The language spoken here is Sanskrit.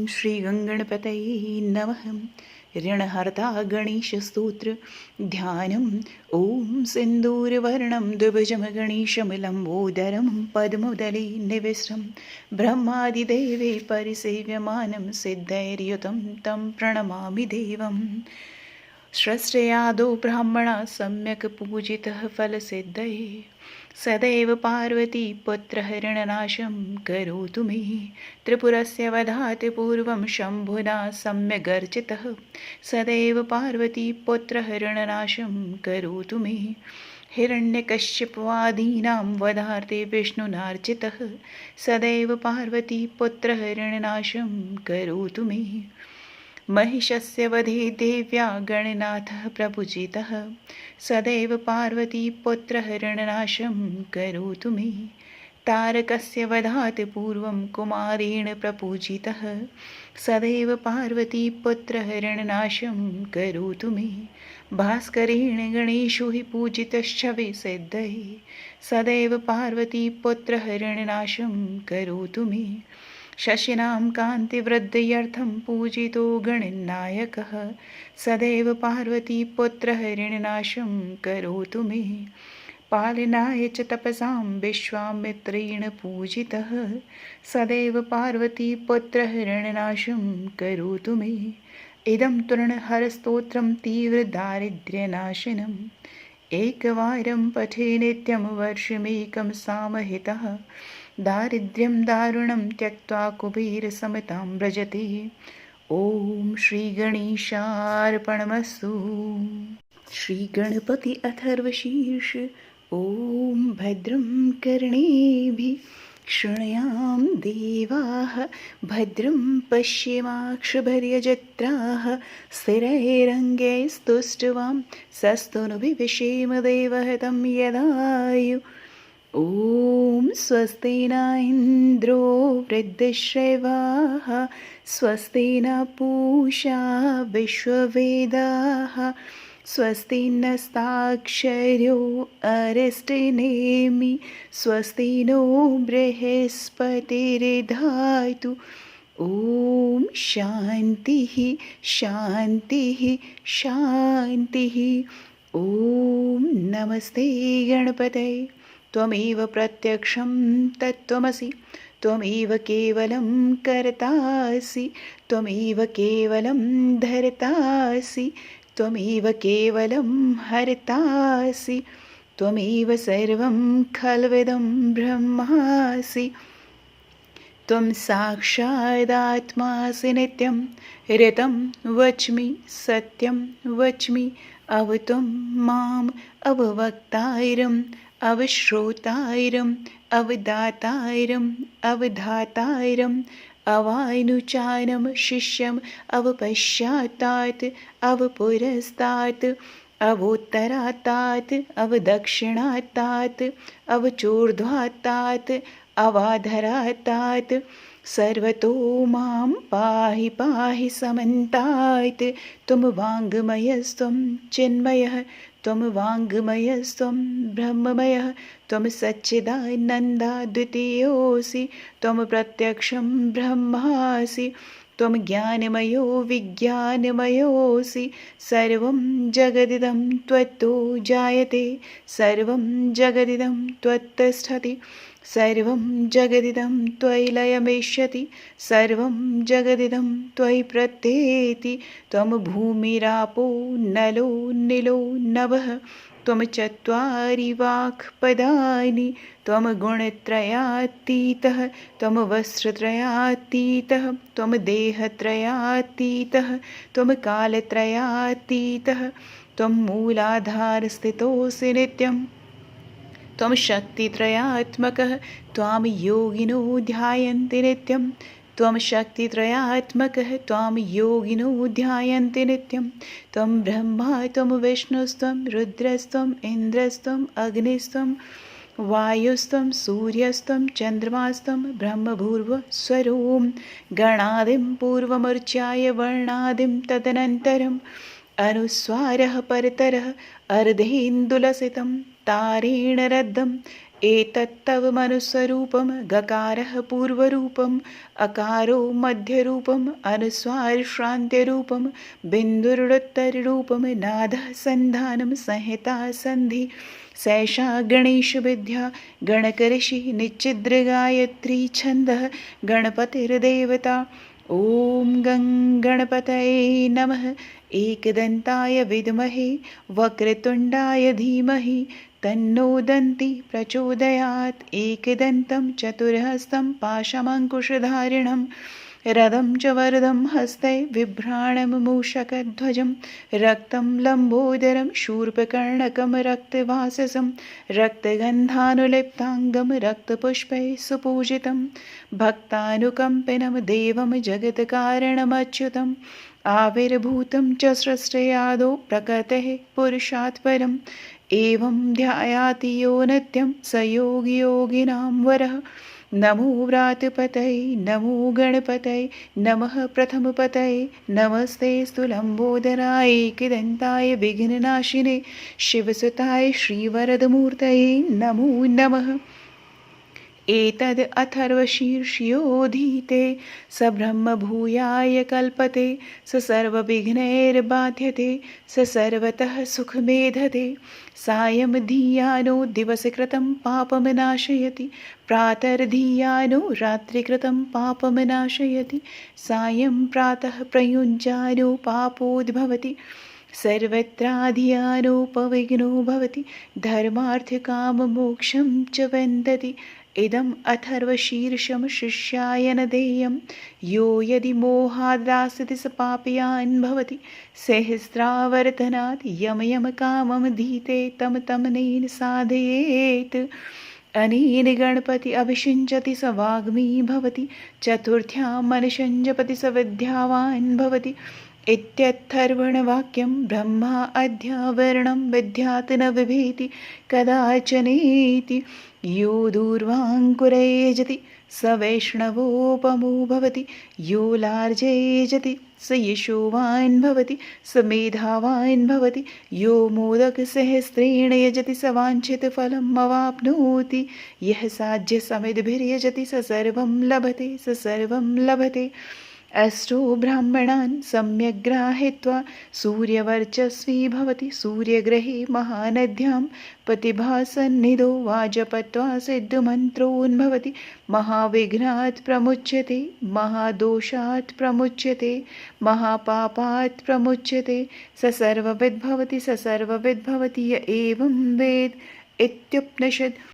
श्री गणपतये नमः. ऋणहर्ता गणेशस्तोत्र ध्यानम्. ॐ सिन्दूरवर्णं द्विभुजं गणेशं लम्बोदरं पद्मदले निविष्टं ब्रह्मादिदेवे परिसेव्यमानं सिद्धैर्युतं तं प्रणमामि देवम्. षष्ठयादौ ब्राह्मणा सम्यक् पूजितः फलसिद्धये सदैव पार्वती पुत्रहरणनाशं करोतु मे. त्रिपुरस्य वधात् पूर्वं शम्भुना सम्यगर्चितः सदैव पार्वती पुत्रहरणनाशं करोतु मे. हिरण्यकश्यपवादीनां वधार्थे विष्णुनार्चितः सदैव पार्वती पुत्रहरणनाशं करोतु मे. महिषस्य वधे देव्या गणनाथः प्रपूजितः सदैव पार्वती पुत्रहरणनाशं करोतु मे. तारकस्य वधात् पूर्वं कुमारेण प्रपूजितः सदैव पार्वती पुत्रहरणनाशं करोतु मे. भास्करेण गणेशो हि पूजितश्चवे सिद्धये सदैव पार्वती पुत्रहरणनाशं करोतु मे. शशिनां कान्तिवृद्ध्यर्थं पूजितो गणनायकः सदैव पार्वती पुत्रहरणनाशं करोतु मे. पालनाय च तपसां विश्वामित्रेण पूजितः सदैव पार्वती पुत्रहरणनाशं करोतु मे. इदं तृणहरस्तोत्रं तीव्रदारिद्र्यनाशनम् एकवारं पठे नित्यं वर्षमेकं सामहितः. दारिद्र्यं दारुणं त्यक्त्वा कुबेरसमतां व्रजते. ॐ श्रीगणेशार्पणमस्तु. श्रीगणपति अथर्वशीर्ष. ॐ भद्रं कर्णेभिः शृणुयाम देवाः भद्रं पश्येमाक्षभर्यजत्राः स्थिरैरङ्गैस्तुष्ट्वां सस्तनुभिविषेम देवहतं यदायु. ॐ स्वस्ति न इन्द्रो वृद्धश्रवाः स्वस्ति न पूषा विश्ववेदाः स्वस्ति नस्ताक्षर्यो अरिष्टनेमि स्वस्ति नो बृहस्पतिर्दधातु. ॐ शान्तिः शान्तिः शान्तिः. ॐ नमस्ते गणपतये. त्वमेव प्रत्यक्षं तत्त्वमसि त्वमेव केवलं कर्तासि त्वमेव केवलं धर्तासि त्वमेव केवलं हर्तासि त्वमेव सर्वं खल्विदं ब्रह्मासि. त्वं साक्षादात्मासि नित्यं ऋतं वच्मि सत्यं वच्मि अवत्वं माम् अववक्तारम् अवश्रोतारम् अवदातारम् अवधातारम् अवानुचानं शिष्यम् अवपश्चातात् अवपुरस्तात् अवोत्तरातात् अवदक्षिणातात् अवचोर्ध्वातात् अवाधरातात् सर्वतो मां पाहि पाहि समन्तात्. त्वं वाङ्मयस्त्वं चिन्मयः त्वं वाङ्मयस्त्वं ब्रह्ममयः त्वं सच्चिदानन्दाद्वितीयोऽसि त्वं प्रत्यक्षं ब्रह्मासि त्वं ज्ञानमयो विज्ञानमयोऽसि. सर्वं जगदिदं त्वत्तो जायते सर्वं जगदिदं त्वत्तिष्ठति सर्वं जगदिदं त्वयि लयमेष्यति सर्वं जगदिदं त्वयि प्रत्येति. त्वं भूमिरापो नलो निलो नभः त्वं चत्वारि वाक्पदानि त्वं गुणत्रयातीतः त्वं वस्त्रत्रयातीतः त्वं देहत्रयातीतः त्वं कालत्रयातीतः त्वं मूलाधारस्थितोऽसि नित्यम् त्वं शक्तित्रयात्मकः त्वां योगिनो ध्यायन्ति नित्यं त्वं शक्तित्रयात्मकः त्वां योगिनो ध्यायन्ति नित्यं. त्वं ब्रह्मा त्वं विष्णुस्त्वं रुद्रस्त्वम् इन्द्रस्त्वम् अग्निस्त्वं वायुस्त्वं सूर्यस्त्वं चन्द्रमास्त्वं ब्रह्मभूर्वस्वरूं गणादिं पूर्वमर्चाय वर्णादिं तदनन्तरम् अनुस्वारः परतरः अर्धेन्दुलसितं तारेण रद्धं एतत्तव मनुस्वरूपं गकारः पूर्वरूपम् अकारो मध्यरूपम् अनुस्वारश्रान्त्यरूपं बिन्दुरुत्तररूपं नादः सन्धानं संहिता सन्धि सैषा गणेशविद्या गणकऋषि निच्छिद्रगायत्री छन्दः गणपतिर्देवता। ॐ गं गणपतये नमः। एकदन्ताय विद्महे वक्रतुण्डाय धीमहि तन्नो दन्ति प्रचोदयात्। एकदन्तं चतुर्हस्तं पाशमङ्कुशधारिणं रथं च वरदं हस्ते बिभ्राणं मूषकध्वजं रक्तं लम्बोदरं शूर्पकर्णकं रक्तवाससं रक्तगन्धानुलिप्ताङ्गं रक्तपुष्पैः सुपूजितं भक्तानुकम्पिनं देवं जगत्कारणमच्युतम् आविर्भूतं च सृष्टयादौ प्रकृतेः पुरुषात् परम् एवं ध्यायाति यो नित्यं स योगी योगिनां वरः। नमो व्रातपतये नमो गणपतये नमः प्रथमपतये नमस्ते लम्बोदराय एकदन्ताय विघ्ननाशिने शिवसुताय श्रीवरदमूर्तये नमो नमः। एतद् अथर्वशीर्षयोधीते स ब्रह्मभूयाय कल्पते स सर्वविघ्नैर्बाध्यते स सर्वतः सुखमेधते सायं धियानो दिवसकृतं पापं नाशयति प्रातर्धियानो रात्रिकृतं पापं नाशयति सायं प्रातः प्रयुञ्जानो पापोद्भवति सर्वत्राधियानोपविघ्नो भवति धर्मार्थकाममोक्षं च विन्दति। इदम् अथर्वशीर्षं शिष्याय न देयं यो यदि मोहाद्रास्यति स पापीयान् भवति सहस्रावर्तनात् यमकामं धीते तं तमनेन साधयेत् अनेन गणपति अभिषिञ्चति स वाग्मी भवति चतुर्थ्यां मनुषञ्जपति स विद्यावान् भवति इत्यर्थर्वणवाक्यं ब्रह्मा अध्यावरणं विद्यात् न बिभेति कदाचनेति यो दूर्वाङ्कुरयजति स वैष्णवोपमो भवति यो लार्जयजति स यशोवान् भवति स मेधावान् भवति यो मोदकसहस्रेण यजति स वाञ्छितफलम् अवाप्नोति यः साध्यसमिद्भिर्यजति स सर्वं लभते स सर्वं लभते। अष्टो ब्राह्मणान् सम्यग् गृहीत्वा सूर्यवर्चस्वी भवति सूर्यग्रहे महानद्यां प्रतिभासन्निधो वाजपत्वा सिद्धमन्त्रोन्भवति महाविघ्नात् प्रमुच्यते महादोषात् प्रमुच्यते महापापात् प्रमुच्यते स सर्वविद् भवति स सर्वविद् भवति य एवं वेद इत्युपनिषत्।